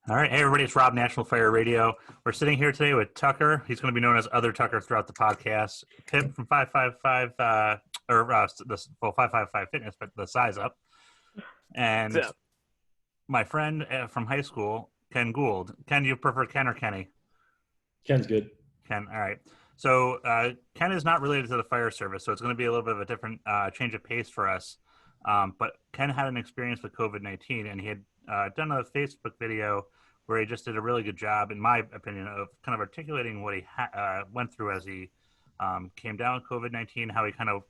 All right. Hey, everybody. It's Rob, National Fire Radio. We're sitting here today with Tucker. He's going to be known as Other Tucker throughout the podcast. Pip from 555, 555 Fitness, but the size up. And So, my friend from high school, Ken Gould. Ken, do you prefer Ken or Kenny? Ken's good. Ken. All right. So Ken is not related to the fire service, so it's going to be a little bit of a different change of pace for us. But Ken had an experience with COVID-19, and he had done a Facebook video where he just did a really good job, in my opinion, of kind of articulating what he went through as he came down with COVID-19, how he kind of,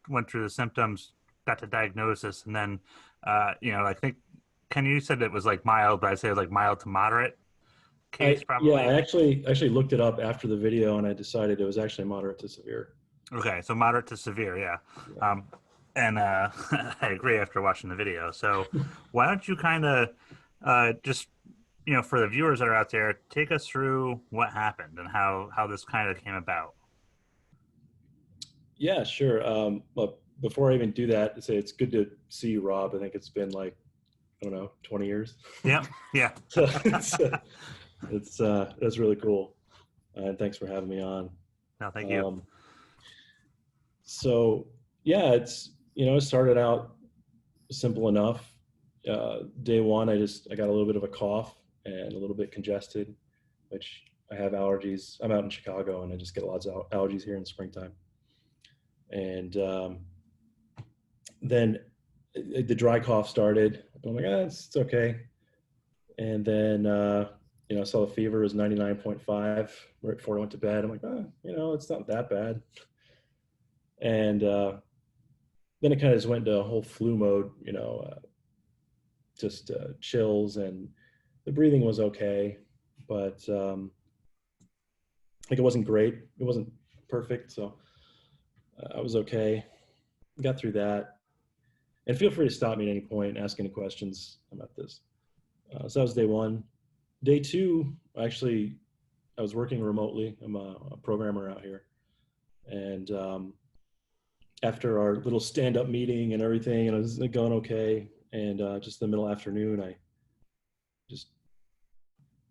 went through the symptoms, got to diagnosis, and then, I think, Ken, you said it was like mild, but I'd say it was like mild to moderate case, probably. Yeah, I actually looked it up after the video, and I decided it was actually moderate to severe. Okay, so moderate to severe, yeah. And I agree after watching the video. So why don't you kind of just, for the viewers that are out there, take us through what happened and how this kind of came about. Yeah, sure. But before I even do that, say it's good to see you, Rob. I think it's been like, I don't know, 20 years. Yeah. So that's really cool. And thanks for having me on. No, thank you. So yeah, it started out simple enough. Day one, I got a little bit of a cough and a little bit congested, which I have allergies. I'm out in Chicago and I just get lots of allergies here in springtime. And then the dry cough started. I'm like, it's okay. And then, I saw the fever was 99.5 right before I went to bed. I'm like, it's not that bad. And then it kind of just went into a whole flu mode, just chills, and the breathing was okay, but it wasn't great. It wasn't perfect. So I was okay. Got through that. And feel free to stop me at any point, ask any questions about this. So that was day one. Day two, actually, I was working remotely. I'm a programmer out here. And after our little stand-up meeting and everything, and it was going okay, and just the middle afternoon, I just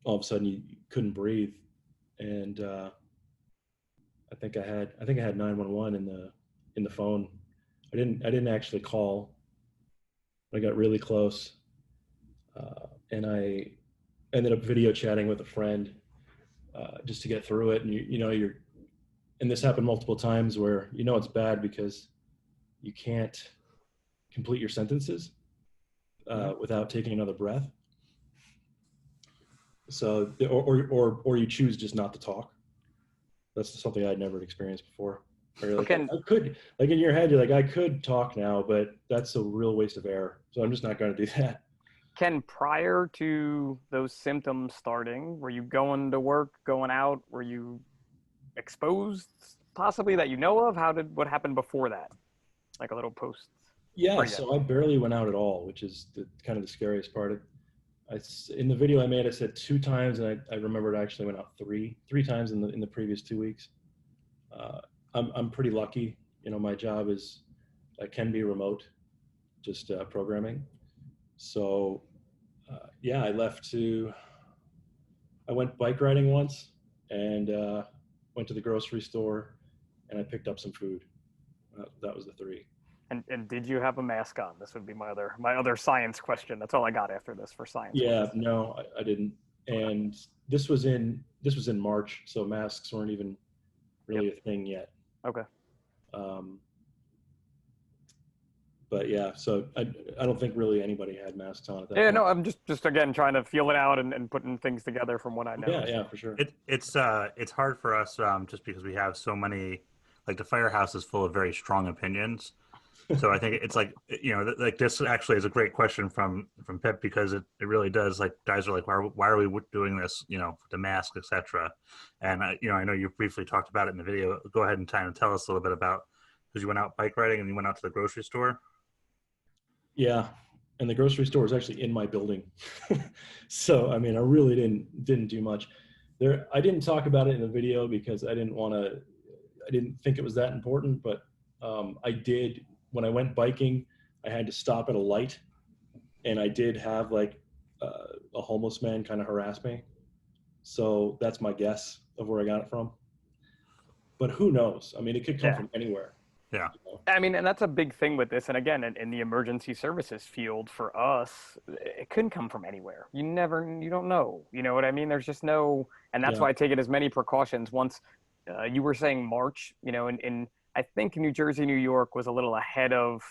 all of a sudden you couldn't breathe, and I think I had 911 in the phone. I didn't actually call. I got really close, and I ended up video chatting with a friend just to get through it. And and this happened multiple times where it's bad because you can't complete your sentences without taking another breath. So, or you choose just not to talk. That's something I'd never experienced before. Like, I could, like in your head, you're like, I could talk now, but that's a real waste of air. So I'm just not going to do that. Ken, prior to those symptoms starting, were you going to work, going out? Were you exposed possibly that you know of? What happened before that? Like a little post? Yeah, so I barely went out at all, which is kind of the scariest part. In the video I made, I said 2 times, and I remembered I actually went out three times in the previous 2 weeks. I'm pretty lucky. My job can be remote, just programming. So I went bike riding once, and went to the grocery store, and I picked up some food. That was the 3. And did you have a mask on? This would be my other science question. That's all I got after this for science. Yeah, no, I didn't. And this was in March, so masks weren't even really a thing yet. Okay. But yeah, so I don't think really anybody had masks on at that point. No, I'm just again trying to feel it out and putting things together from what I know. Yeah, for sure. It's hard for us just because we have so many, like the firehouse is full of very strong opinions. So I think it's like, like this actually is a great question from Pip, because it really does, like, guys are like, why are we doing this, the mask, etc. And I know you briefly talked about it in the video. Go ahead and tell us a little bit about, because you went out bike riding and you went out to the grocery store. Yeah, and the grocery store is actually in my building. So I mean, I really didn't do much there. I didn't talk about it in the video because I didn't think it was that important, but I did. When I went biking, I had to stop at a light, and I did have like a homeless man kind of harassed me. So that's my guess of where I got it from. But who knows? I mean, it could come Yeah. from anywhere. Yeah. You know? I mean, and that's a big thing with this. And again, in the emergency services field for us, it couldn't come from anywhere. You don't know. You know what I mean? There's just no, and that's Yeah. why I take it as many precautions. Once you were saying March, in I think New Jersey, New York was a little ahead of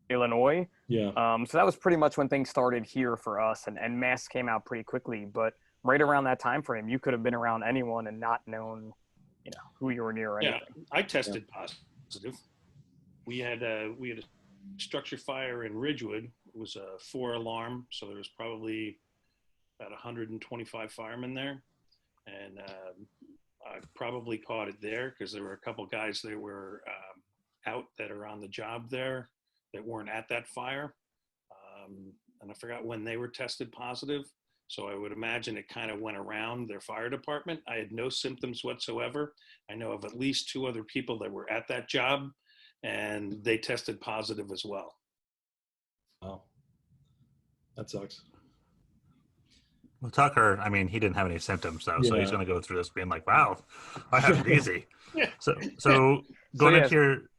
Illinois. Yeah. So that was pretty much when things started here for us, and masks came out pretty quickly. But right around that time frame, you could have been around anyone and not known, who you were near or anything. Yeah, I tested positive. We had a structure fire in Ridgewood. It was a 4 alarm, so there was probably about 125 firemen there, and I probably caught it there because there were a couple guys that were out that are on the job there that weren't at that fire, and I forgot when they were tested positive. So I would imagine it kind of went around their fire department. I had no symptoms whatsoever. I know of at least 2 other people that were at that job, and they tested positive as well. Wow. That sucks. Well, Tucker, I mean, he didn't have any symptoms though, so he's Yeah. going to go through this being like, "Wow, I have it easy." Yeah. So going yeah. into your,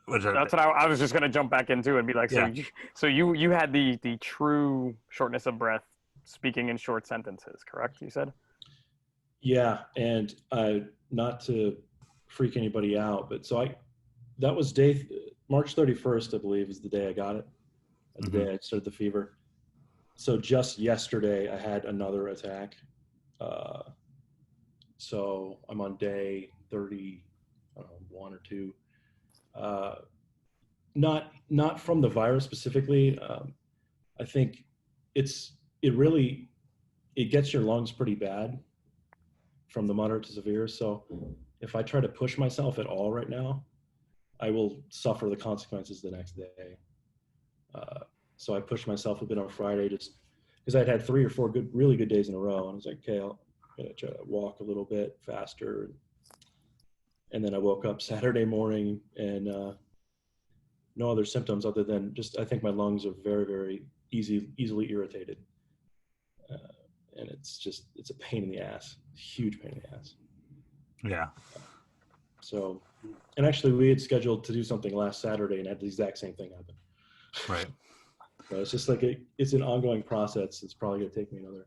That's what I was just going to jump back into and be like, Yeah. so you had the true shortness of breath, speaking in short sentences, correct? You said. Yeah, and not to freak anybody out, but that was March 31st, I believe, is the day I got it. The day I started the fever. So just yesterday, I had another attack. So I'm on day 30, I don't know, 1 or 2. Not from the virus specifically. I think it gets your lungs pretty bad from the moderate to severe. So if I try to push myself at all right now, I will suffer the consequences the next day. So I pushed myself a bit on Friday just because I'd had 3 or 4 really good days in a row. And I was like, okay, I'm going to try to walk a little bit faster. And then I woke up Saturday morning and no other symptoms other than just, I think my lungs are very, very easily irritated. And it's a pain in the ass, huge pain in the ass. yeah. So, and actually we had scheduled to do something last Saturday and had the exact same thing happen. Right. So it's just like it's an ongoing process. It's probably going to take me another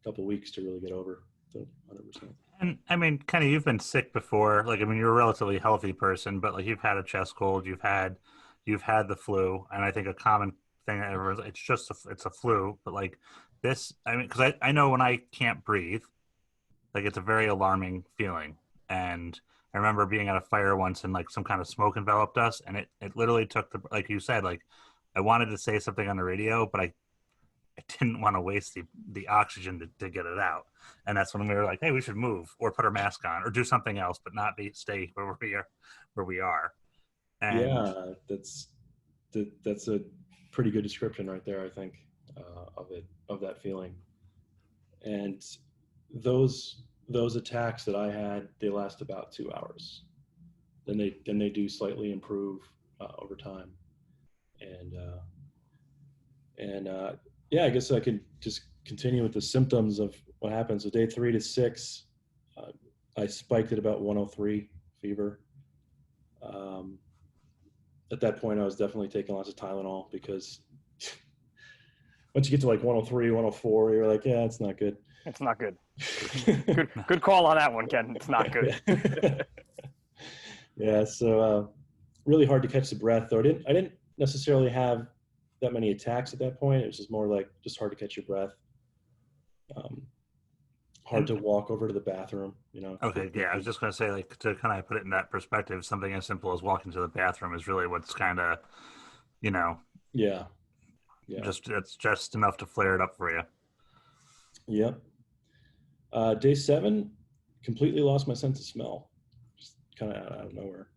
couple of weeks to really get over to 100%. And I mean, kind of, you've been sick before. Like, I mean, you're a relatively healthy person, but like you've had a chest cold, you've had the flu, and I think a common thing that everyone's, it's a flu. But like this, I mean, because I know when I can't breathe, like it's a very alarming feeling. And I remember being at a fire once and like some kind of smoke enveloped us, and it literally took like you said, like I wanted to say something on the radio, but I didn't want to waste the oxygen to get it out. And that's when we were like, hey, we should move or put our mask on or do something else, but not stay where we are. And yeah, that's a pretty good description right there, I think, of that feeling. And those attacks that I had, they last about 2 hours. Then they do slightly improve over time. And yeah, I guess I could just continue with the symptoms of what happened. So day 3 to 6, I spiked at about 103 fever. At that point, I was definitely taking lots of Tylenol because once you get to like 103, 104, you're like, yeah, it's not good. It's not good. Good call on that one, Ken. It's not good. Yeah, so really hard to catch the breath, though. I didn't necessarily have that many attacks at that point. It was just more like just hard to catch your breath. Hard to walk over to the bathroom, Okay, yeah, I was just going to say, like, to kind of put it in that perspective, something as simple as walking to the bathroom is really what's kind of, Yeah. it's just enough to flare it up for you. Yep. Day 7, completely lost my sense of smell, just kind of out of nowhere.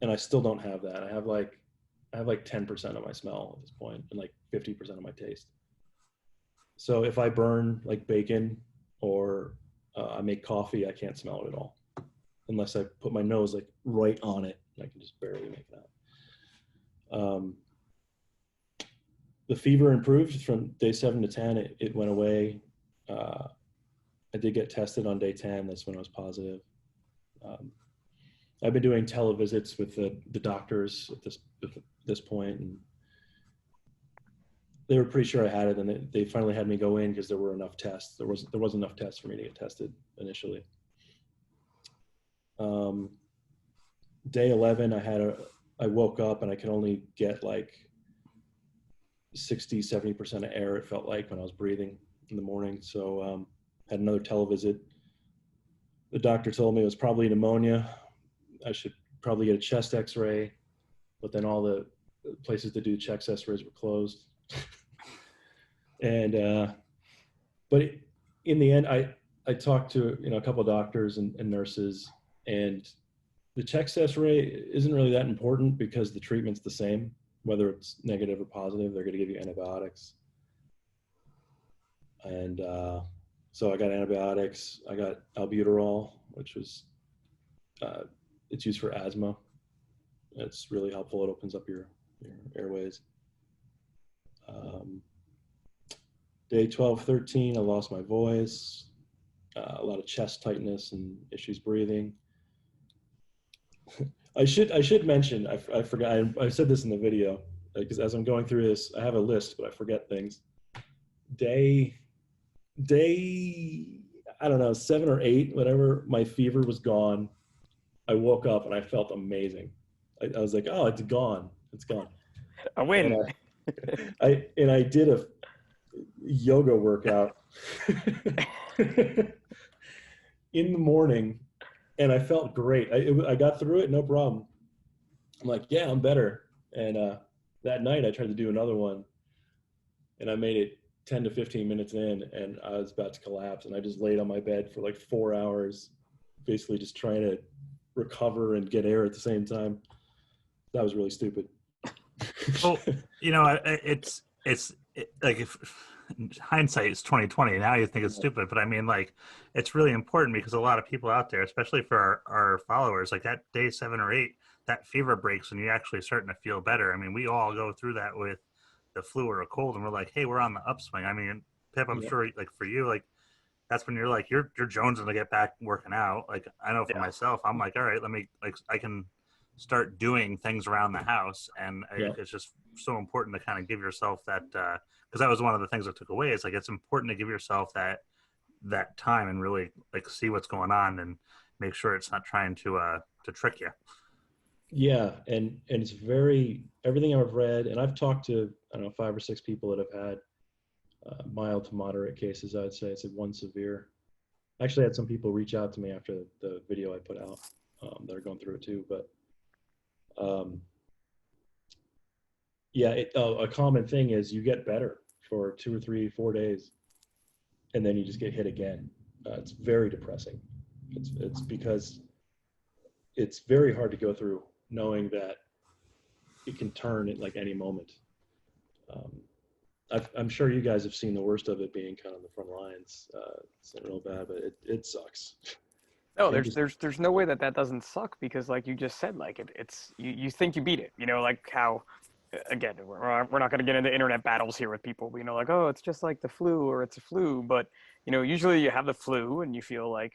And I still don't have that. I have like 10% of my smell at this point and like 50% of my taste. So if I burn like bacon or I make coffee, I can't smell it at all unless I put my nose like right on it. And I can just barely make that. the fever improved from day 7 to 10. It went away. I did get tested on day 10. That's when I was positive. I've been doing televisits with the doctors at this point, and they were pretty sure I had it, and they finally had me go in because there were enough tests. There wasn't enough tests for me to get tested initially. Day 11, I woke up and I could only get like 60-70% of air, it felt like, when I was breathing in the morning. So had another televisit. The doctor told me it was probably pneumonia. I should probably get a chest x-ray, but then all the places to do chest x-rays were closed. And but in the end, I talked to a couple of doctors and nurses, and the chest x-ray isn't really that important because the treatment's the same, whether it's negative or positive. They're going to give you antibiotics. And so I got antibiotics. I got albuterol, which was it's used for asthma. It's really helpful. It opens up your airways. Day 12, 13, I lost my voice, a lot of chest tightness and issues breathing. I should mention, I forgot, I said this in the video, because as I'm going through this, I have a list, but I forget things. Day, I don't know, 7 or 8, whatever, my fever was gone. I woke up and I felt amazing. I was like, oh, it's gone. It's gone. A win. And I did a yoga workout in the morning, and I felt great. I got through it, no problem. I'm like, yeah, I'm better. And that night I tried to do another one, and I made it 10 to 15 minutes in, and I was about to collapse, and I just laid on my bed for like 4 hours, basically just trying to recover and get air at the same time. That was really stupid. Well, it's like, if hindsight is 2020, now you think it's stupid, but I mean, like, it's really important because a lot of people out there, especially for our followers, like that day 7 or 8, that fever breaks and you're actually starting to feel better. I mean, we all go through that with the flu or a cold, and we're like, hey, we're on the upswing. I mean, Pip, I'm sure, like, for you, like, that's when you're like, you're jonesing to get back working out. Like, I know for myself, I'm like, all right, let me, like, I can start doing things around the house. And it's just so important to kind of give yourself that, because that was one of the things I took away. It's like, it's important to give yourself that time and really, like, see what's going on and make sure it's not trying to trick you. Yeah. And it's everything I've read, and I've talked to, I don't know, 5 or 6 people that have had mild to moderate cases. I'd say it's one severe. I actually had some people reach out to me after the video I put out that are going through it too. But a common thing is you get better for 2 or 3, 4 days, and then you just get hit again. It's very depressing. It's because it's very hard to go through knowing that it can turn at like any moment. I'm sure you guys have seen the worst of it, being kind of the front lines. It's not real bad, but it sucks. No, there's no way that doesn't suck, because, like you just said, like it's you think you beat it, like how, again, we're not going to get into internet battles here with people, like, oh, it's just like the flu, or it's a flu, but usually you have the flu and you feel like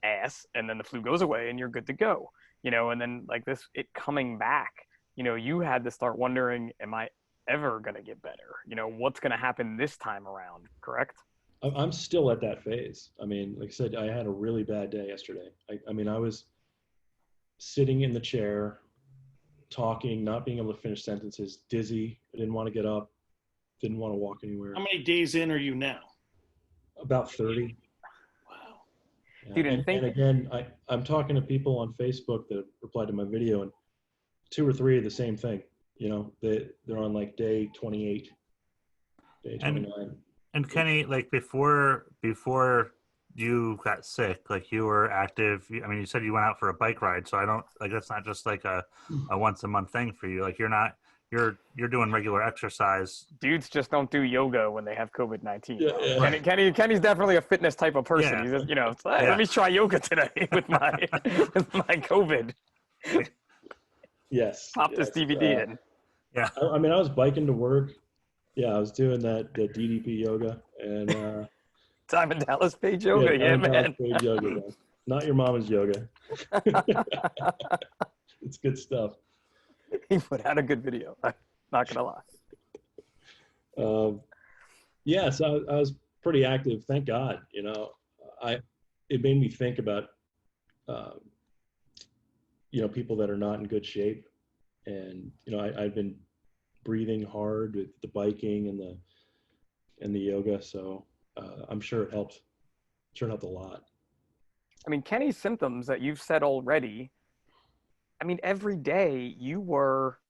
ass, and then the flu goes away and you're good to go, and then like it coming back, you had to start wondering, am I ever going to get better? What's going to happen this time around, correct? I'm still at that phase. I mean, like I said, I had a really bad day yesterday. I mean, I was sitting in the chair, talking, not being able to finish sentences, dizzy. I didn't want to get up, didn't want to walk anywhere. How many days in are you now? About 30. Wow. Dude, and again, I'm talking to people on Facebook that replied to my video, and 2 or 3 are the same thing. They're on like day 28, day 29. And Kenny, like, before you got sick, like, you were active. I mean, you said you went out for a bike ride, so I don't, like, that's not just like a once a month thing for you. Like, you're doing regular exercise. Dudes just don't do yoga when they have COVID-19. Yeah. Right. Kenny's definitely a fitness type of person. Yeah. He's just, it's like, hey, let me try yoga today with my COVID. Yes. Pop this DVD in. Yeah. I mean, I was biking to work Yeah, I was doing the DDP yoga and Time in Dallas page yoga, yeah, Diamond Dallas man. Page yoga, man. Not your mama's yoga. It's good stuff. He put out a good video. I'm not gonna lie. Yeah, so I was pretty active. Thank God. It made me think about um, people that are not in good shape, and I've been breathing hard with the biking and the yoga, so I'm sure it helped. Sure helped a lot. I mean, Kenny's symptoms that you've said already. I mean, every day you were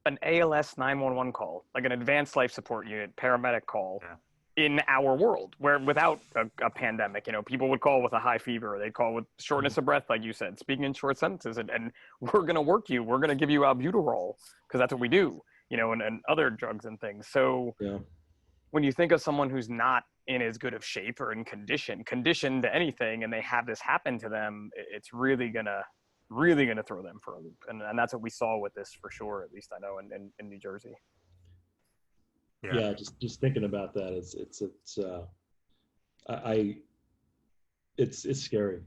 an ALS 911 call, like an advanced life support unit paramedic call. Yeah. In our world, where without a pandemic, people would call with a high fever, they'd call with shortness of breath, like you said, speaking in short sentences, and we're going to work you, we're going to give you albuterol because that's what we do, and other drugs and things. So Yeah. when you think of someone who's not in as good of shape or in conditioned to anything, and they have this happen to them, it's really gonna throw them for a loop, and that's what we saw with this for sure. At least I know in New Jersey. Yeah, just thinking about that, it's scary.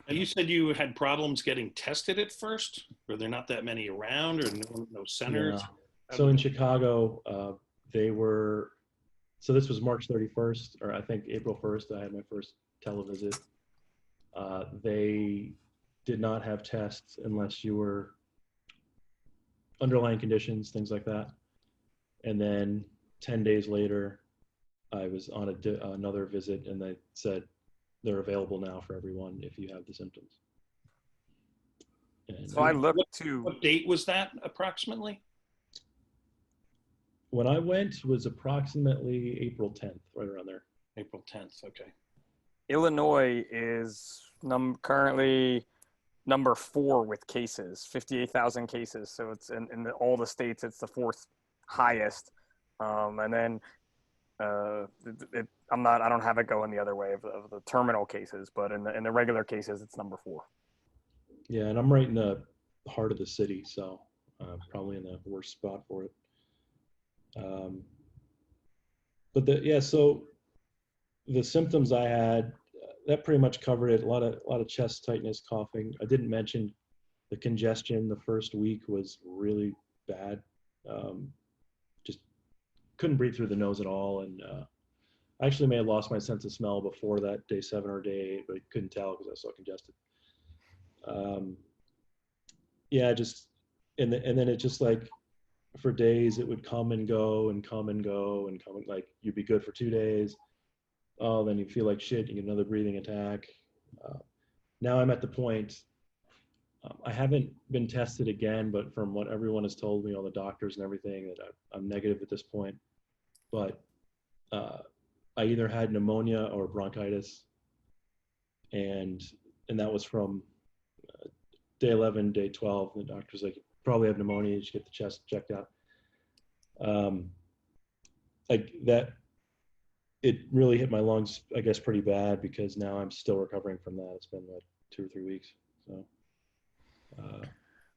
Now, you said you had problems getting tested at first. Were there not that many around, or no centers? Yeah. So in Chicago, so this was March 31st, or I think April 1st, I had my first televisit. They did not have tests unless you were underlying conditions, things like that. And then 10 days later, I was on another visit, and they said they're available now for everyone if you have the symptoms. And So I looked to. What date was that approximately? when I went was approximately April 10th, right around there. April 10th. Okay. Illinois is currently number 4 with cases, 58,000 cases. So it's in all the states, it's the 4th highest. And then I don't have it going the other way of the terminal cases, but in the regular cases, it's number 4. Yeah, and I'm right in the heart of the city, so probably in the worst spot for it. So the symptoms I had, that pretty much covered it. A lot of chest tightness, coughing. I didn't mention the congestion. The first week was really bad. Just couldn't breathe through the nose at all, and I actually may have lost my sense of smell before that, day 7 or day 8, but I couldn't tell because I was so congested. And then it just like for days it would come and go and come and go and come, like you'd be good for 2 days. Oh, then you feel like shit, you get another breathing attack. Now I'm at the point, I haven't been tested again, but from what everyone has told me, all the doctors and everything, that I'm negative at this point. But I either had pneumonia or bronchitis, and that was from day 11, day 12. The doctor's like, you probably have pneumonia, you should get the chest checked out. Like that, it really hit my lungs, I guess, pretty bad, because now I'm still recovering from that. It's been like 2 or 3 weeks. So,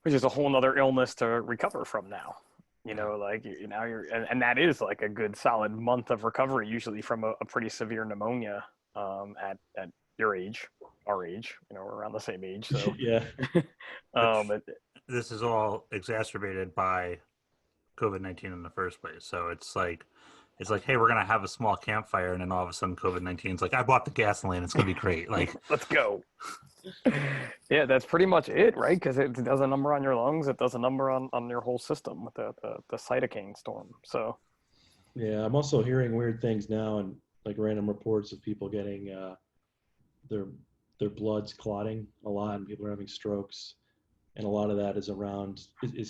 which is a whole nother illness to recover from now. And that is like a good solid month of recovery, usually from a pretty severe pneumonia at your age, our age, we're around the same age. So yeah. This is all exacerbated by COVID-19 in the first place. So it's like, hey, we're gonna have a small campfire, and then all of a sudden COVID-19 is like, I bought the gasoline, it's gonna be great. Like, let's go. Yeah, that's pretty much it, right? Because it does a number on your lungs, it does a number on your whole system with the cytokine storm. So yeah, I'm also hearing weird things now, and like random reports of people getting their blood's clotting a lot, and people are having strokes, and a lot of that is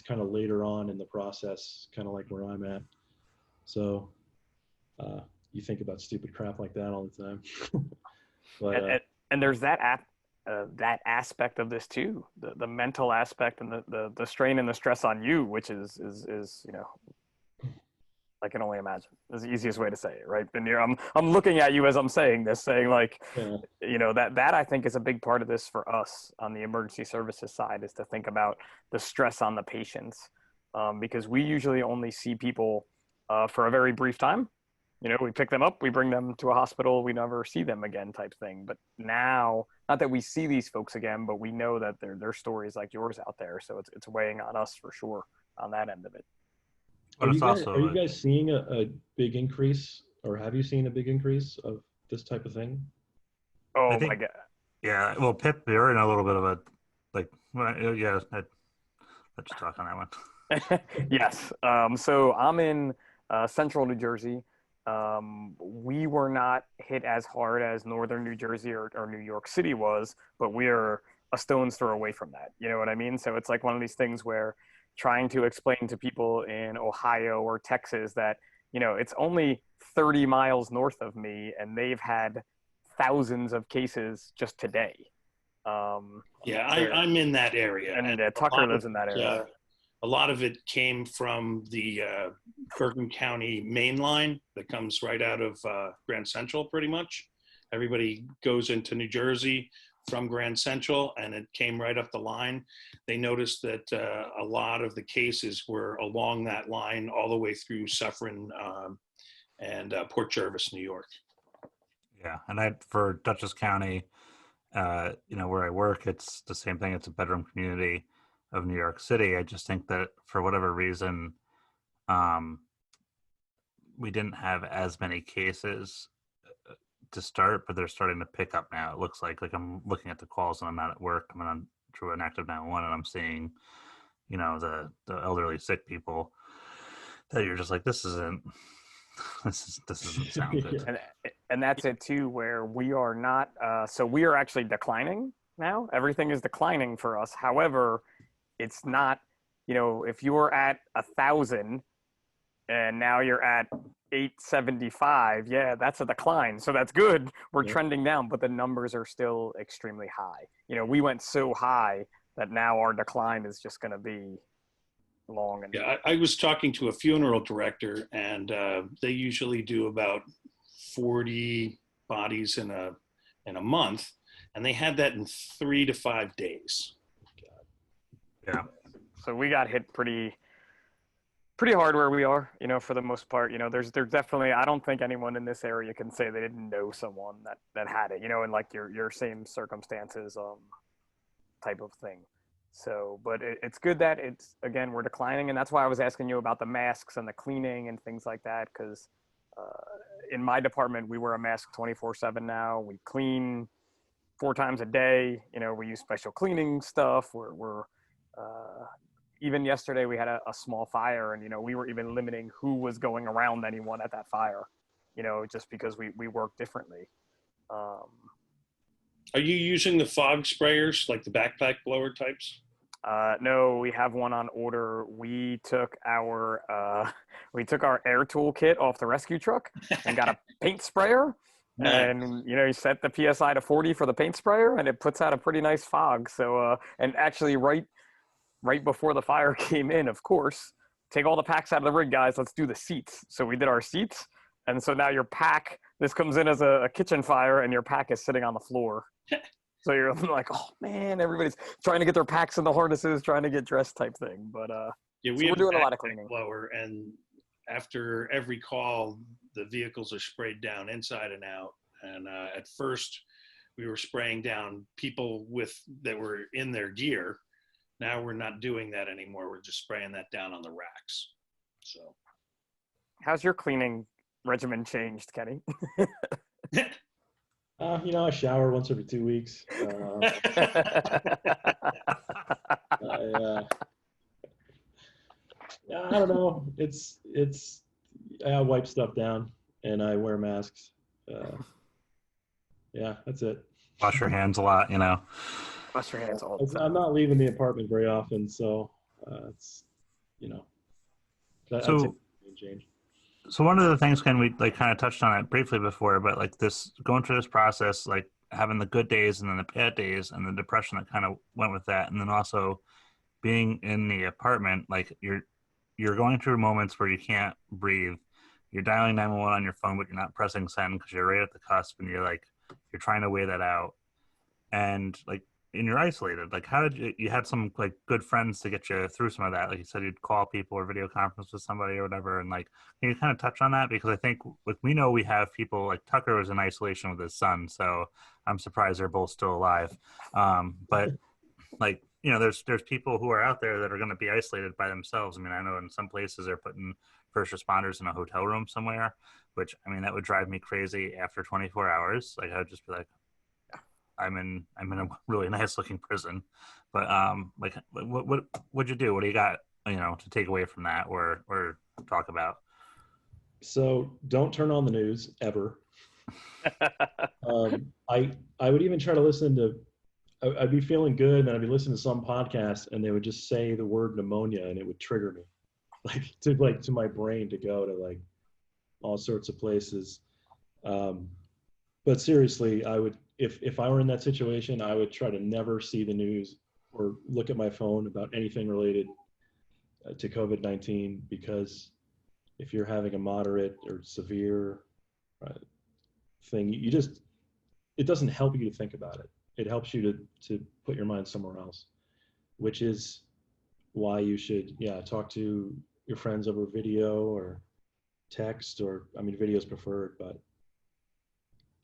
kind of later on in the process, kind of like where I'm at. So you think about stupid crap like that all the time. But and there's that aspect of this too, the mental aspect, and the strain and the stress on you, which is I can only imagine. Is the easiest way to say it, right? And I'm looking at you as I'm saying this, saying like, yeah. That I think is a big part of this for us on the emergency services side, is to think about the stress on the patients, because we usually only see people for a very brief time. You know, we pick them up, we bring them to a hospital, we never see them again type thing. But now, not that we see these folks again, but we know that there's stories like yours out there. So it's weighing on us for sure on that end of it. But it's Are you also guys seeing a big increase, or have you seen a big increase of this type of thing? Oh my think God. yeah. Well, Pip, you're in a little bit of a like well, yeah. Let's just talk on that one. Yes. So I'm in central New Jersey. We were not hit as hard as northern New Jersey or New York City was, but we are a stone's throw away from that. You know what I mean? So it's like one of these things where trying to explain to people in Ohio or Texas that, you know, it's only 30 miles north of me and they've had thousands of cases just today. Yeah, there- I'm in that area, and a Tucker lot lives of in that area. a lot of it came from the Bergen County main line that comes right out of Grand Central. Pretty much, everybody goes into New Jersey from Grand Central, and it came right up the line. They noticed that a lot of the cases were along that line, all the way through Suffern and Port Jervis, New York. Yeah, and for Dutchess County, you know, where I work, it's the same thing. It's a bedroom community of New York City. I just think that for whatever reason, um, we didn't have as many cases to start, but they're starting to pick up now. It looks like I'm looking at the calls and I'm not at work. I'm on through an active 911 and I'm seeing, you know, the elderly sick people that you're just like, this isn't this doesn't sound good. And that's it too, where we are not. So we are actually declining now. Everything is declining for us. However, it's not. You know, if you were at 1,000 and now you're at 875, yeah, that's a decline. So that's good. We're trending down, but the numbers are still extremely high. You know, we went so high that now our decline is just going to be long. And Yeah, I was talking to a funeral director, and they usually do about 40 bodies in a month, and they had that in 3 to 5 days. Yeah. So we got hit pretty hard where we are, you know, for the most part. You know, there's definitely, I don't think anyone in this area can say they didn't know someone that had it, you know, in like your same circumstances type of thing. So, but it's good that it's, again, we're declining. And that's why I was asking you about the masks and the cleaning and things like that. Cause in my department, we wear a mask 24/7 now. We clean 4 times a day. You know, we use special cleaning stuff. We're even yesterday we had a small fire, and, you know, we were even limiting who was going around anyone at that fire, you know, just because we work differently. Are you using the fog sprayers, like the backpack blower types? No, we have one on order. We took our air tool kit off the rescue truck and got a paint sprayer. Nice. And, you know, you set the PSI to 40 for the paint sprayer, and it puts out a pretty nice fog. So, and actually right before the fire came in, of course, take all the packs out of the rig, guys. Let's do the seats. So we did our seats. And so now your pack, this comes in as a kitchen fire, and your pack is sitting on the floor. So you're like, oh man, everybody's trying to get their packs in the harnesses, trying to get dressed type thing. But Yeah, so we're doing a lot of cleaning. Blower, and after every call, the vehicles are sprayed down inside and out. And at first, we were spraying down people that were in their gear. Now we're not doing that anymore. We're just spraying that down on the racks. So, how's your cleaning regimen changed, Kenny? You know, I shower once every 2 weeks. I don't know. I wipe stuff down and I wear masks. Yeah, that's it. Wash your hands a lot, you know. Wash your hands all the time. I'm not leaving the apartment very often, so it's, you know, that's a change. So one of the things, Ken, we like kind of touched on it briefly before, but like this going through this process, like having the good days and then the bad days and the depression that kind of went with that, and then also being in the apartment, like you're going through moments where you can't breathe. You're dialing 911 on your phone, but you're not pressing send because you're right at the cusp, and you're trying to weigh that out. And like you're isolated, like how did you had some like good friends to get you through some of that? Like you said, you'd call people or video conference with somebody or whatever, and like can you kind of touch on that? Because I think like we know we have people like Tucker was in isolation with his son, so I'm surprised they're both still alive. But like there's people who are out there that are going to be isolated by themselves. I mean, I know in some places they're putting first responders in a hotel room somewhere, which I mean that would drive me crazy after 24 hours. Like I would just be like, I'm in a really nice looking prison, but like what'd you do? What do you got to take away from that or talk about? So don't turn on the news ever. I would even try to listen to. I'd be feeling good, and then I'd be listening to some podcast, and they would just say the word pneumonia, and it would trigger me, to my brain to go to like all sorts of places. But seriously, I would, if I were in that situation, I would try to never see the news or look at my phone about anything related to COVID-19, because if you're having a moderate or severe thing, it doesn't help you to think about it. It helps you to put your mind somewhere else, which is why you should, talk to your friends over video or text, or I mean, video is preferred, but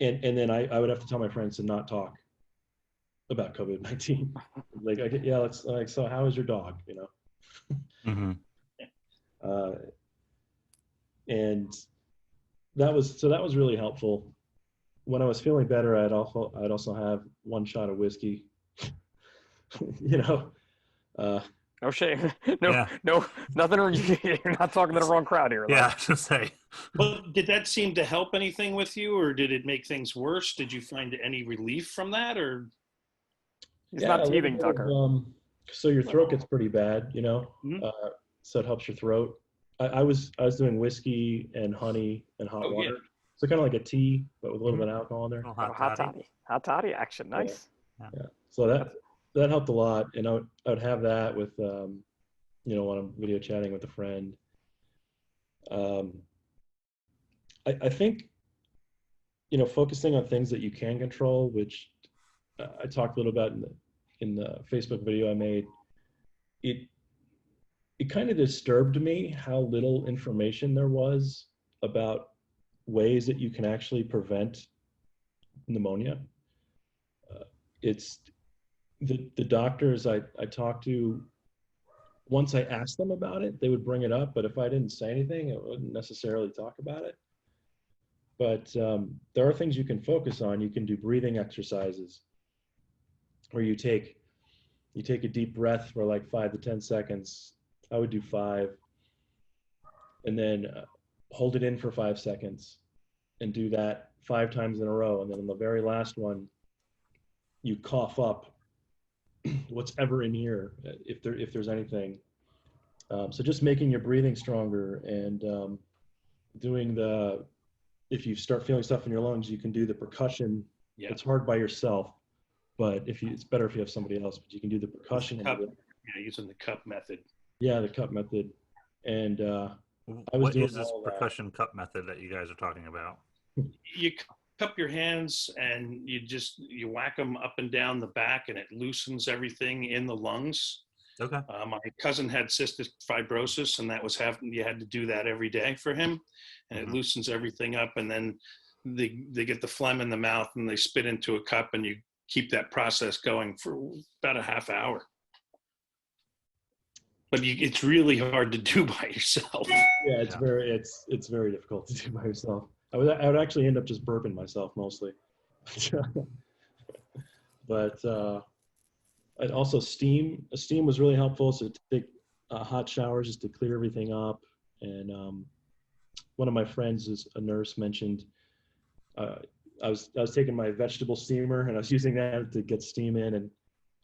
and then I would have to tell my friends to not talk about COVID-19. Like, let's like, so how is your dog? Mm-hmm. And that was really helpful. When I was feeling better, I'd also have one shot of whiskey. No shame. No, Yeah. no, nothing. You're not talking to the wrong crowd here. Yeah, I was just say. Well, did that seem to help anything with you, or did it make things worse? Did you find any relief from that, or? He's not teething, Tucker. So your throat gets pretty bad, Mm-hmm. so it helps your throat. I was doing whiskey and honey and hot water. Yeah. So kind of like a tea, but with a little bit of alcohol in there. Hot toddy action. Nice. Yeah. So that helped a lot, and I would have that with, when I'm video chatting with a friend. I think, focusing on things that you can control, which I talked a little about in the Facebook video I made. It kind of disturbed me how little information there was about ways that you can actually prevent pneumonia. It's the doctors I talked to, once I asked them about it, they would bring it up, but if I didn't say anything, I wouldn't necessarily talk about it. But there are things you can focus on. You can do breathing exercises where you take a deep breath for like 5 to 10 seconds. I would do 5, and then hold it in for 5 seconds, and do that 5 times in a row. And then on the very last one, you cough up what's ever in here, if there's anything. So just making your breathing stronger, and doing if you start feeling stuff in your lungs, you can do the percussion. Yeah. It's hard by yourself, but it's better if you have somebody else, but you can do the percussion. Using the cup method. Yeah, the cup method. And what is this percussion cup method that you guys are talking about? You cup your hands and you whack them up and down the back, and it loosens everything in the lungs. Okay. My cousin had cystic fibrosis, and you had to do that every day for him, and it loosens everything up. And then they get the phlegm in the mouth, and they spit into a cup, and you keep that process going for about a half hour. But it's really hard to do by yourself. Yeah, it's very difficult to do by yourself. I would actually end up just burping myself mostly. But and also steam was really helpful. So take hot showers just to clear everything up. And one of my friends is a nurse, mentioned I was taking my vegetable steamer, and I was using that to get steam in, and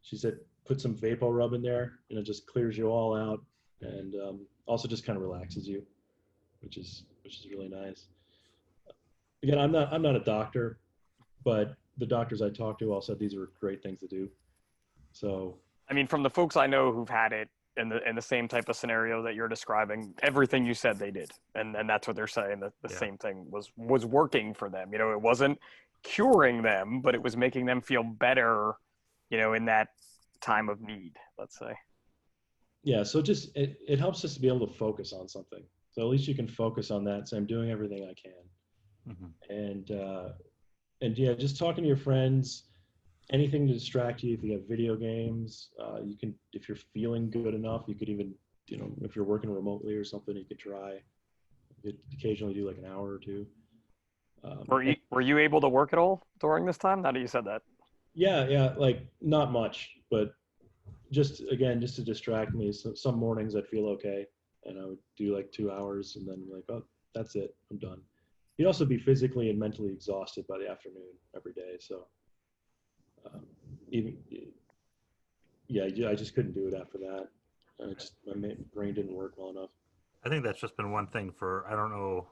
she said put some Vapor Rub in there, and it just clears you all out, and also just kind of relaxes you, which is really nice. Again, I'm not a doctor, but the doctors I talked to all said these are great things to do. So, I mean, from the folks I know who've had it in the same type of scenario that you're describing, everything you said they did, and that's what they're saying, that the same thing was working for them. It wasn't curing them, but it was making them feel better in that time of need, let's say. Yeah, so just it helps us to be able to focus on something. So at least you can focus on that. So I'm doing everything I can, and yeah, just talking to your friends, anything to distract you. If you have video games, you can. If you're feeling good enough, you could even, if you're working remotely or something, you could try. You could occasionally do like an hour or two. Were you able to work at all during this time? Now that you said that. Yeah, like not much, but just to distract me. So some mornings I'd feel okay, and I would do like 2 hours, and then be like, oh, that's it, I'm done. You'd also be physically and mentally exhausted by the afternoon every day. So even yeah, I just couldn't do it after that. My brain didn't work well enough. I think that's just been one thing for, I don't know.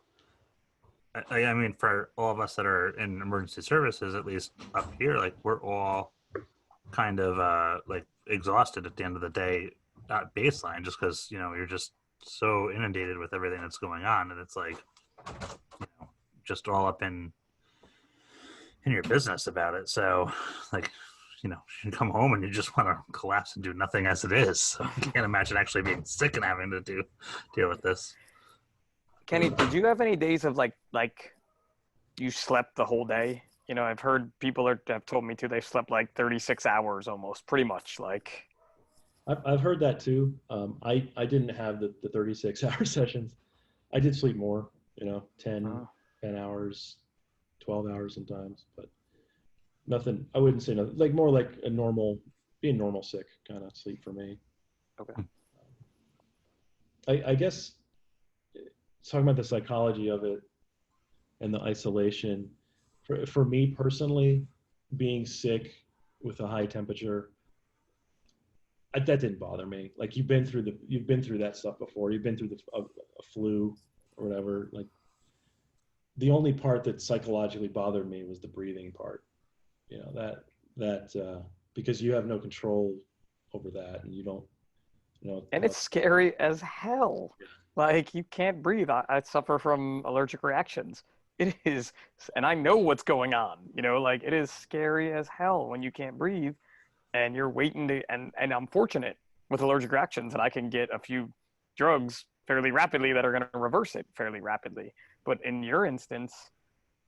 I mean, for all of us that are in emergency services, at least up here, like we're all kind of like exhausted at the end of the day at baseline, just because you're just so inundated with everything that's going on, and it's like just all up in your business about it. So like you come home and you just want to collapse and do nothing as it is. So I can't imagine actually being sick and having to deal with this. Kenny, did you have any days of like you slept the whole day? I've heard people have told me too, they slept like 36 hours almost, pretty much. Like I've heard that too. I didn't have the 36-hour sessions. I did sleep more, 10 hours, 12 hours sometimes, but nothing. I wouldn't say nothing. Like more like being normal sick kind of sleep for me. Okay. I guess talking about the psychology of it and the isolation, for me personally, being sick with a high temperature, that didn't bother me. Like you've been through that stuff before. You've been through a flu or whatever. Like the only part that psychologically bothered me was the breathing part. That because you have no control over that, and you don't. And it's scary as hell. Yeah. Like you can't breathe. I suffer from allergic reactions. It is, and I know what's going on. Like it is scary as hell when you can't breathe, and you're waiting to. And I'm fortunate with allergic reactions that I can get a few drugs fairly rapidly that are going to reverse it fairly rapidly. But in your instance,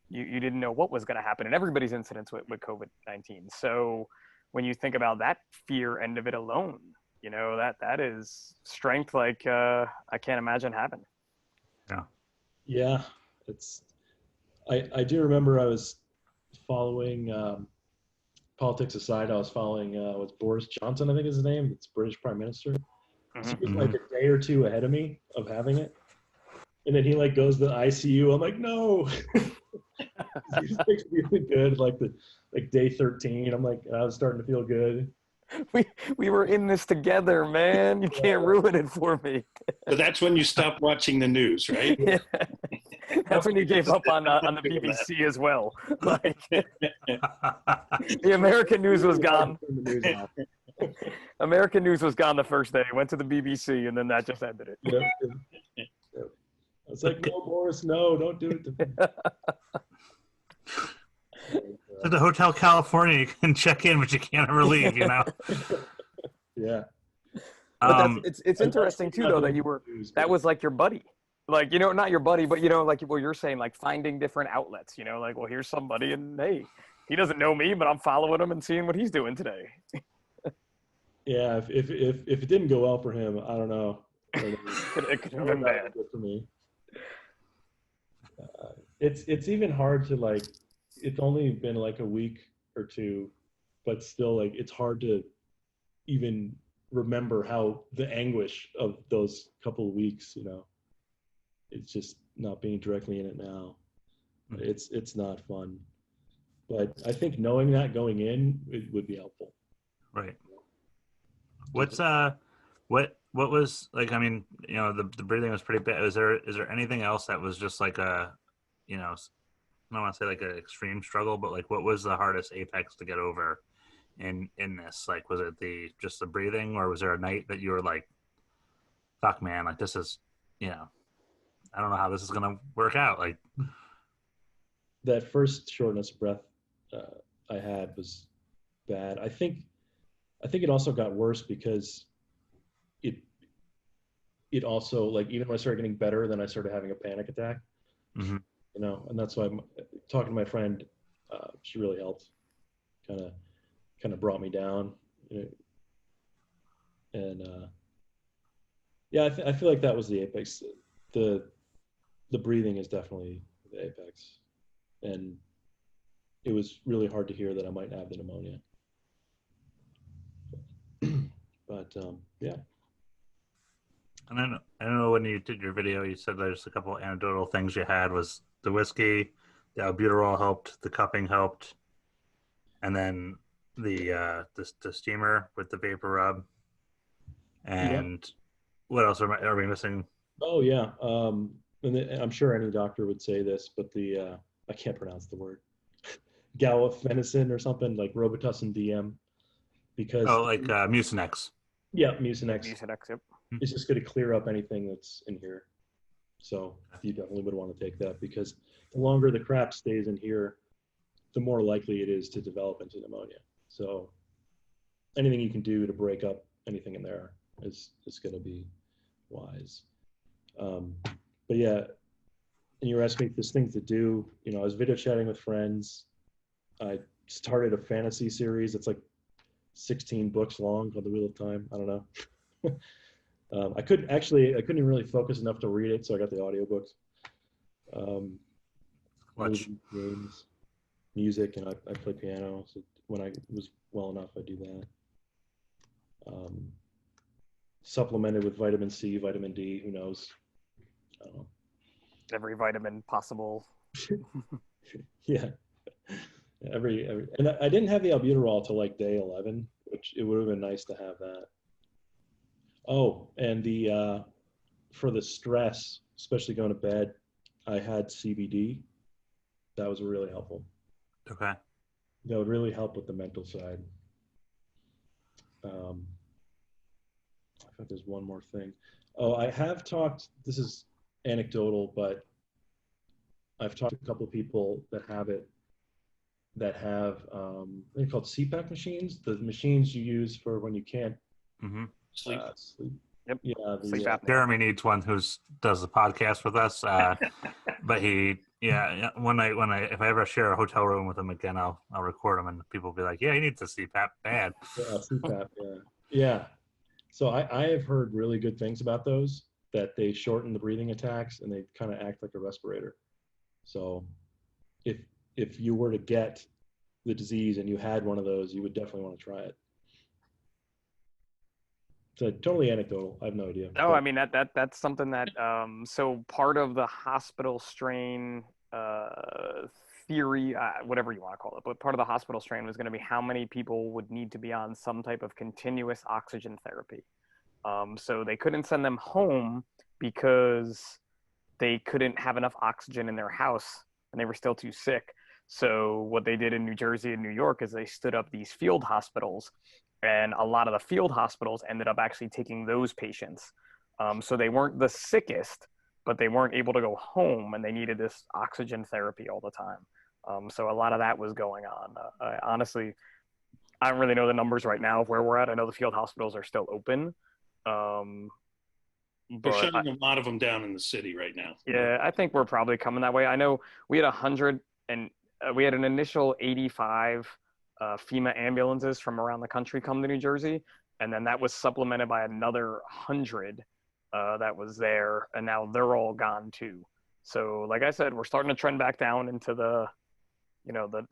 you didn't know what was going to happen in everybody's incidents with COVID-19. So when you think about that fear end of it alone, that is strength like I can't imagine having. Yeah, I do remember I was following politics aside. I was following what's Boris Johnson, I think is his name. It's British Prime Minister. Mm-hmm. He was like a day or two ahead of me of having it, and then he like goes to the ICU. I'm like, no. He just makes me feel good. Like day 13, I'm like, I was starting to feel good. We were in this together, man. You can't ruin it for me. So that's when you stopped watching the news, right? Yeah. That's when you gave up on the BBC as well. Like the American news was gone. American news was gone the first day. Went to the BBC, and then that just ended it. Yep. I was like, no, Boris, no, don't do it to me. To the Hotel California, you can check in, but you can't ever leave. Yeah. But it's interesting too, though, that was like your buddy. Like, not your buddy, but like what you're saying, like finding different outlets. Like, well, here's somebody, and hey, he doesn't know me, but I'm following him and seeing what he's doing today. Yeah, if it didn't go well for him, I don't know. It could have been bad for me. It's even hard to like. It's only been like a week or two, but still, like it's hard to even remember how the anguish of those couple of weeks. It's just not being directly in it now. It's not fun, but I think knowing that going in, it would be helpful. Right. What's what was like? I mean, the breathing was pretty bad. Is there anything else that was just like a, I don't want to say like an extreme struggle, but like what was the hardest apex to get over in this? Like, was it just the breathing, or was there a night that you were like, fuck man, like this is, I don't know how this is going to work out. Like that first shortness of breath I had was bad. I think I think it also got worse because it also, like, even when I started getting better, then I started having a panic attack. Mm-hmm. You know, and that's why I'm talking to my friend. She really helped, kind of brought me down, you know, and yeah, I feel like that was the apex. The breathing is definitely the apex, and it was really hard to hear that I might have the pneumonia. But yeah. And I don't know when you did your video, you said there's a couple anecdotal things you had was the whiskey, the albuterol helped, the cupping helped, and then the steamer with the vapor rub. And what else are we missing? Oh yeah. And I'm sure any doctor would say this, but I can't pronounce the word. Gallifanticin or something like Robitussin DM, because Oh, like Mucinex. yeah, Mucinex Mucinex, yep. is just going to clear up anything that's in here. So you definitely would want to take that, because the longer the crap stays in here, the more likely it is to develop into pneumonia. So anything you can do to break up anything in there is going to be wise. But yeah, and you were asking me if there's things to do. You know, I was video chatting with friends. I started a fantasy series that's like 16 books long called The Wheel of Time. I don't know. I couldn't even really focus enough to read it, so I got the audiobooks. Movies, games, music, and I play piano. So when I was well enough, I do that. Supplemented with vitamin C, vitamin D. Who knows? I don't know. Every vitamin possible. Yeah. And I didn't have the albuterol till like day 11, which it would have been nice to have that. Oh, and for the stress, especially going to bed, I had CBD. That was really helpful. Okay. That would really help with the mental side. I thought there's one more thing. Oh, I have talked, this is anecdotal, but I've talked to a couple of people that have it, that have, they're called CPAP machines, the machines you use for when you can't Sleep. sleep. Yep. Yeah. Sleep apnea. Jeremy needs one does the podcast with us. But when I if I ever share a hotel room with him again, I'll record him, and people will be like, yeah, he needs a CPAP bad. Yeah, CPAP, yeah. So I have heard really good things about those, that they shorten the breathing attacks and they kind of act like a respirator. So if you were to get the disease and you had one of those, you would definitely want to try it. So totally anecdotal. I have no idea. Oh, I mean that's something that so part of the hospital strain theory, whatever you want to call it, but part of the hospital strain was going to be how many people would need to be on some type of continuous oxygen therapy. So they couldn't send them home because they couldn't have enough oxygen in their house and they were still too sick. So what they did in New Jersey and New York is they stood up these field hospitals, and a lot of the field hospitals ended up actually taking those patients. So they weren't the sickest, but they weren't able to go home, and they needed this oxygen therapy all the time. So a lot of that was going on. Honestly, I don't really know the numbers right now of where we're at. I know the field hospitals are still open. They're shutting a lot of them down in the city right now. Yeah, I think we're probably coming that way. I know we had 100 and we had an initial 85 FEMA ambulances from around the country come to New Jersey, and then that was supplemented by another 100 that was there, and now they're all gone too. So, like I said, we're starting to trend back down into the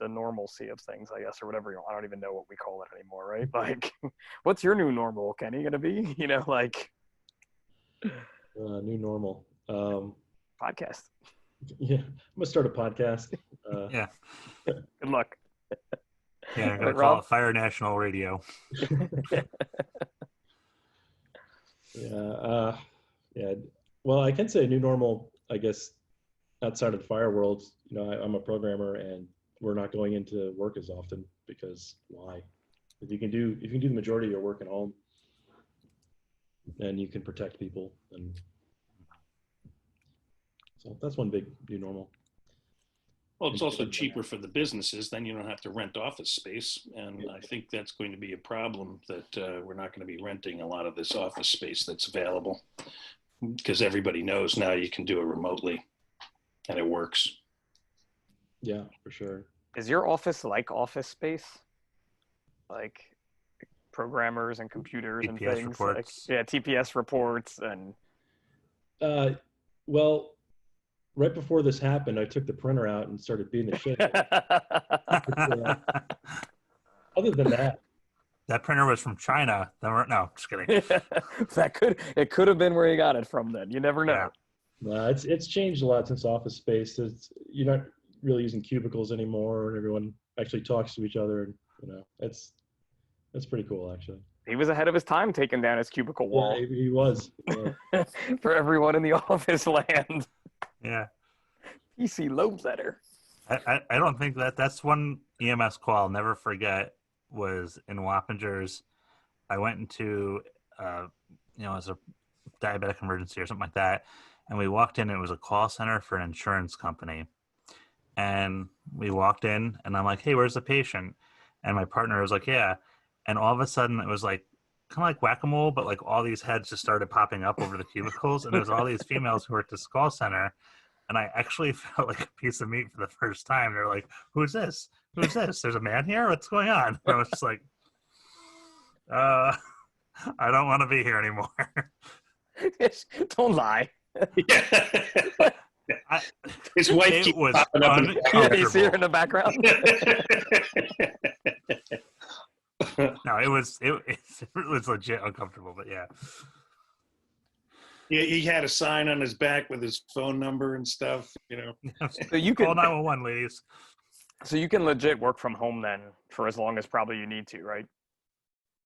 normalcy of things, I guess, or whatever you want. I don't even know what we call it anymore, right? Like, what's your new normal, Kenny, gonna be? New normal. Podcast. Yeah, I'm gonna start a podcast. Yeah. Good luck. Yeah, I'm gonna Right, call Rob? it Fire National Radio. Yeah. Well, I can say new normal, I guess, outside of the fire world. You know, I'm a programmer, and we're not going into work as often, because why? If you can do the majority of your work at home, and you can protect people, and so that's one big new normal. Well, it's also cheaper for the businesses. Then you don't have to rent office space. And I think that's going to be a problem that we're not going to be renting a lot of this office space that's available because everybody knows now you can do it remotely and it works. Yeah, for sure. Is your office like Office Space? Like programmers and computers and TPS things? reports. Like, yeah, TPS reports and. Well, right before this happened, I took the printer out and started beating the shit out of it. Other than that, That printer was from China. No, just kidding. It could have been where you got it from. Then you never know. Yeah. it's changed a lot since Office Space. You're not really using cubicles anymore, and everyone actually talks to each other. And, that's pretty cool, actually. He was ahead of his time taking down his cubicle wall. Yeah, he was. Yeah. For everyone in the office land. Yeah. PC loads letter. I don't think that's one EMS call I'll never forget was in Wappingers. I went into, as a diabetic emergency or something like that. And we walked in, and it was a call center for an insurance company. And we walked in, and I'm like, hey, where's the patient? And my partner was like, yeah. And all of a sudden it was like, kind of like whack-a-mole, but like all these heads just started popping up over the cubicles. And there's all these females who worked at this call center. And I actually felt like a piece of meat for the first time. They're like, who's this? Who's this? There's a man here? What's going on? And I was just like, I don't want to be here anymore. Don't lie. His wife It was Yeah, you see her in the background. No, it was legit uncomfortable, but yeah. He had a sign on his back with his phone number and stuff, So you Call can 911, ladies. So you can legit work from home then for as long as probably you need to, right?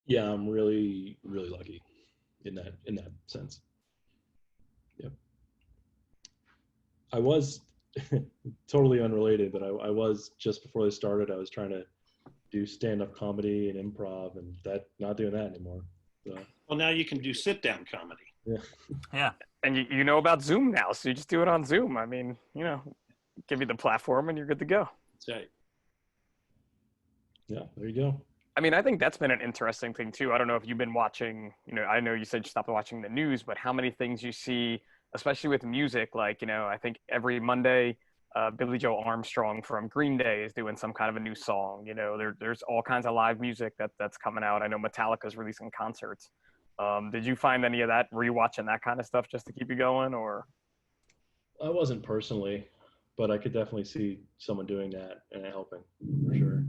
Yeah, I'm really, really lucky in that sense. Yep. I was totally unrelated, but I was just before they started. I was trying to do stand-up comedy and improv, and not doing that anymore. So. Well, now you can do sit-down comedy. Yeah. Yeah. And you know about Zoom now, so you just do it on Zoom. I mean, give you the platform and you're good to go. That's right. Yeah, there you go. I mean, I think that's been an interesting thing too. I don't know if you've been watching, I know you said you stopped watching the news, but how many things you see, especially with music, like, I think every Monday, Billy Joe Armstrong from Green Day is doing some kind of a new song. There's all kinds of live music that's coming out. I know Metallica's releasing concerts. Did you find any of that? Were you watching that kind of stuff just to keep you going, or? I wasn't personally, but I could definitely see someone doing that and helping for sure.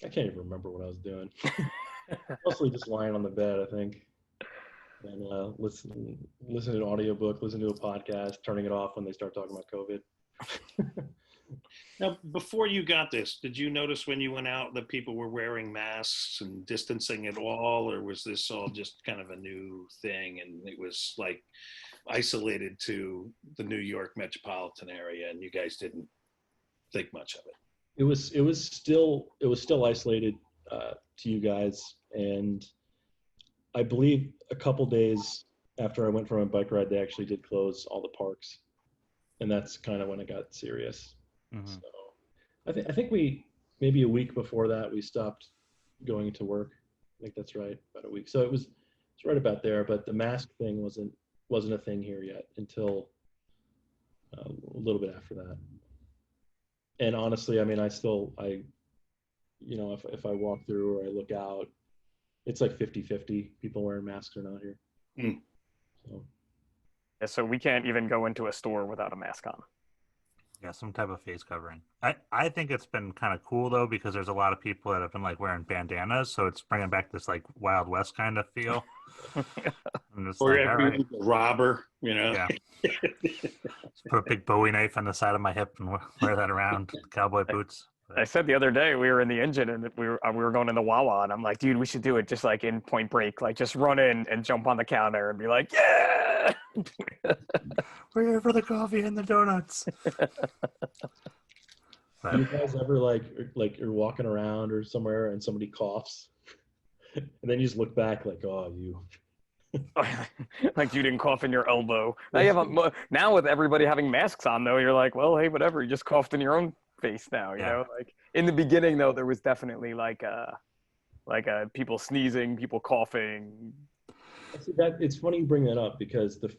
I can't even remember what I was doing. Mostly just lying on the bed, I think, and listen to an audiobook, listen to a podcast, turning it off when they start talking about COVID. Now, before you got this, did you notice when you went out that people were wearing masks and distancing at all, or was this all just kind of a new thing and it was like isolated to the New York metropolitan area and you guys didn't think much of it? It was still isolated to you guys, and I believe a couple days after I went for my bike ride, they actually did close all the parks, and that's kind of when it got serious. Mm-hmm. So I think we maybe a week before that we stopped going to work. I think that's right, about a week. So it's right about there. But the mask thing wasn't a thing here yet until a little bit after that. And honestly, I mean, if I walk through or I look out, it's like 50-50 people wearing masks or not here. Mm. So we can't even go into a store without a mask on. Yeah, some type of face covering. I think it's been kind of cool though, because there's a lot of people that have been like wearing bandanas, so it's bringing back this like Wild West kind of feel. Or like, right. A robber, Yeah. Just put a big Bowie knife on the side of my hip and wear that around, cowboy boots. I said the other day we were in the engine and we were going in the Wawa, and I'm like, dude, we should do it just like in Point Break, like just run in and jump on the counter and be like, yeah. We're here for the coffee and the donuts. Do you guys ever like you're walking around or somewhere and somebody coughs, and then you just look back like, oh, you. Like you didn't cough in your elbow. Now you have now with everybody having masks on though, you're like, well, hey, whatever. You just coughed in your own face now. You Yeah. know, like in the beginning though, there was definitely like people sneezing, people coughing. See, that it's funny you bring that up because the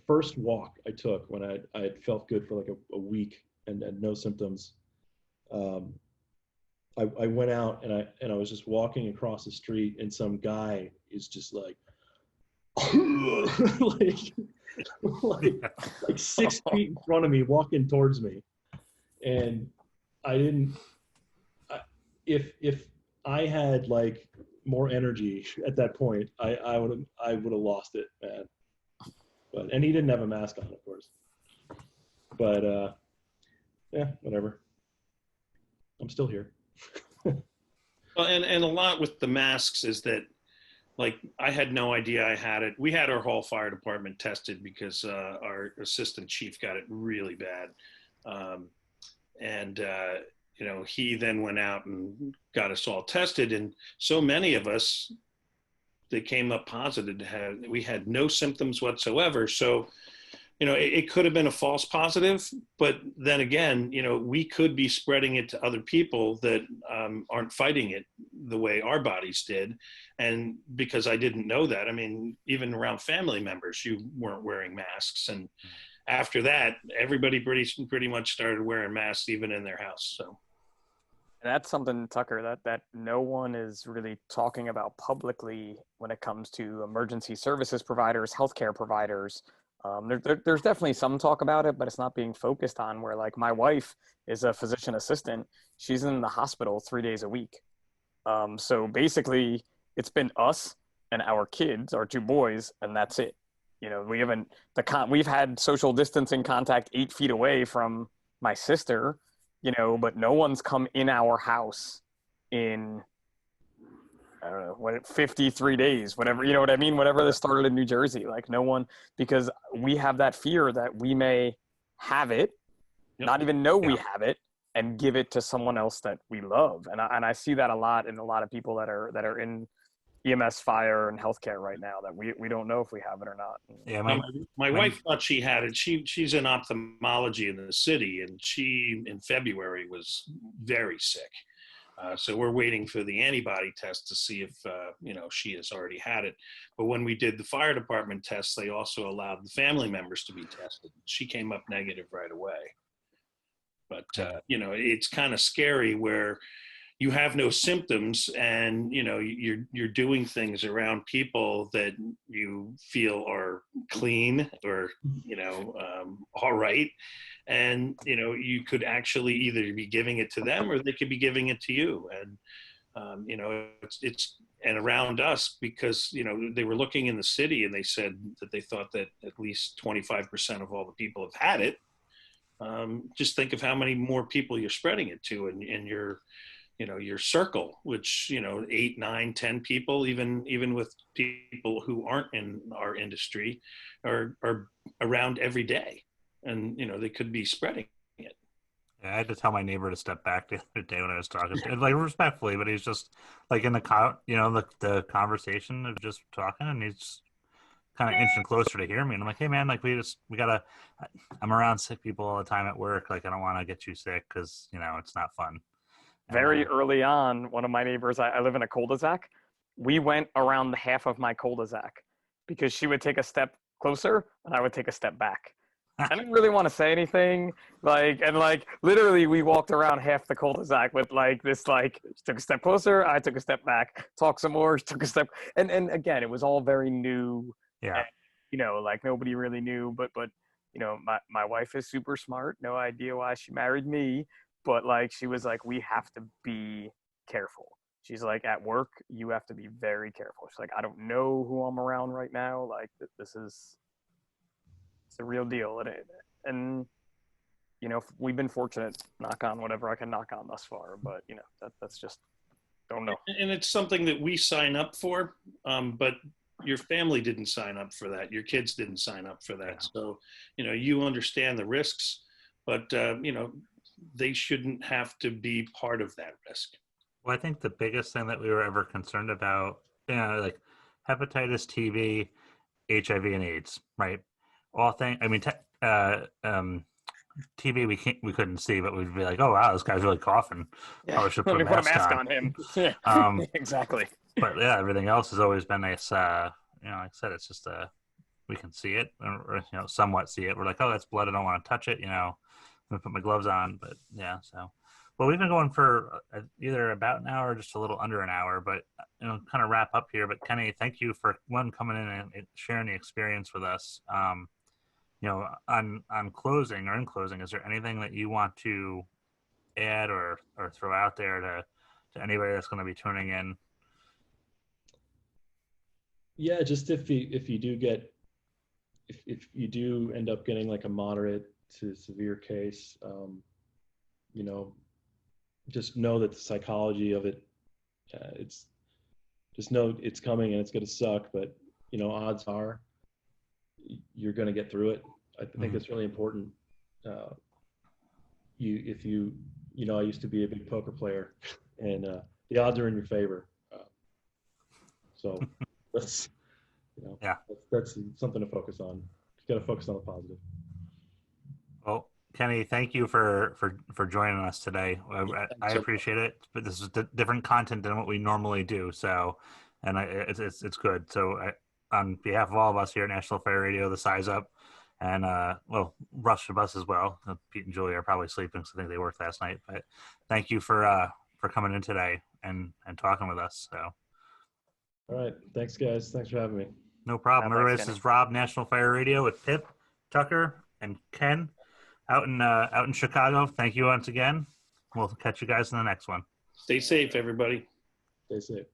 first walk I took when I had felt good for like a week and no symptoms, I went out and I was just walking across the street and some guy is just like like like 6 feet in front of me walking towards me, and I didn't. If I had like more energy at that point, I would have lost it, man. But and he didn't have a mask on, of course. But yeah, whatever. I'm still here. Well, and a lot with the masks is that, like, I had no idea I had it. We had our whole fire department tested because our assistant chief got it really bad. And you know, he then went out and got us all tested. And so many of us, they came up positive. We had no symptoms whatsoever. So, you know, it could have been a false positive, but then again, you know, we could be spreading it to other people that aren't fighting it the way our bodies did. And because I didn't know that, I mean, even around family members, you weren't wearing masks. And after that, everybody pretty much started wearing masks, even in their house. So. And that's something, Tucker, that no one is really talking about publicly when it comes to emergency services providers, healthcare providers. There's definitely some talk about it, but it's not being focused on. Where like my wife is a physician assistant, she's in the hospital 3 days a week. So basically, it's been us and our kids, our two boys, and that's it. You know, we haven't we've had social distancing contact 8 feet away from my sister. You know, but no one's come in our house in, I don't know, 53 days, whatever, you know what I mean? Whatever this started in New Jersey, like no one, because we have that fear that we may have it, not even know we have it, and give it to someone else that we love. And I see that a lot in a lot of people that are in EMS, fire, and healthcare right now, that we don't know if we have it or not. Yeah, my wife thought she had it. She's in ophthalmology in the city, and she in February was very sick. So we're waiting for the antibody test to see if you know, she has already had it. But when we did the fire department test, they also allowed the family members to be tested. She came up negative right away. But you know, it's kind of scary where you have no symptoms and, you know, you're doing things around people that you feel are clean or, you know, all right. And, you know, you could actually either be giving it to them or they could be giving it to you. And, you know, it's and around us, because, you know, they were looking in the city and they said that they thought that at least 25% of all the people have had it. Just think of how many more people you're spreading it to, and your, you know, your circle, which, you know, 8, 9, 10 people, even with people who aren't in our industry, are around every day, and, you know, they could be spreading it. Yeah, I had to tell my neighbor to step back the other day when I was talking to him, like respectfully, but he's just like in the conversation of just talking, and he's just kind of inching closer to hear me, and I'm like, hey man, like I'm around sick people all the time at work, like I don't want to get you sick because, you know, it's not fun. Very early on, one of my neighbors, I live in a cul-de-sac. We went around the half of my cul-de-sac because she would take a step closer and I would take a step back. I didn't really want to say anything, literally we walked around half the cul-de-sac with this, she took a step closer, I took a step back, talked some more, she took a step, and again, it was all very new. Yeah. And, you know, like nobody really knew, but you know, my wife is super smart, no idea why she married me. But like, she was like, we have to be careful. She's like, at work, you have to be very careful. She's like, I don't know who I'm around right now. Like, it's a real deal. And, you know, we've been fortunate, knock on whatever I can knock on thus far. But, you know, that's just, don't know. And it's something that we sign up for, but your family didn't sign up for that. Your kids didn't sign up for that. So, you know, you understand the risks, but, you know, they shouldn't have to be part of that risk. Well, I think the biggest thing that we were ever concerned about, you know, like hepatitis, TB, HIV, and AIDS, right? All things. I mean, TB we couldn't see, but we'd be like, oh wow, this guy's really coughing. Yeah. Probably should Let put me a put a mask mask on. on him. Yeah. Um, Exactly. but yeah, everything else has always been nice. Like I said, it's just we can see it, or somewhat see it. We're like, oh, that's blood. I don't want to touch it. I'm gonna put my gloves on. But yeah, so. Well, we've been going for either about an hour or just a little under an hour, but kind of wrap up here. But Kenny, thank you for coming in and sharing the experience with us. On closing or in closing, is there anything that you want to add or throw out there to anybody that's going to be tuning in? Yeah, just if you do get if you do end up getting like a moderate to severe case, just know that the psychology of it, it's just know it's coming and it's going to suck, but odds are you're going to get through it. I think it's really important. I used to be a big poker player, and the odds are in your favor. So that's that's something to focus on. You got to focus on the positive. Well, Kenny, thank you for joining us today. I appreciate it, but this is different content than what we normally do. So, and it's good. So, on behalf of all of us here at National Fire Radio, the Size Up, and Rush of us as well. Pete and Julie are probably sleeping, so I think they worked last night. But thank you for coming in today and talking with us. So, all right, thanks guys. Thanks for having me. No problem. Everybody, this Kenny. is Rob, National Fire Radio, with Pip, Tucker, and Ken out in Chicago. Thank you once again. We'll catch you guys in the next one. Stay safe, everybody. Stay safe.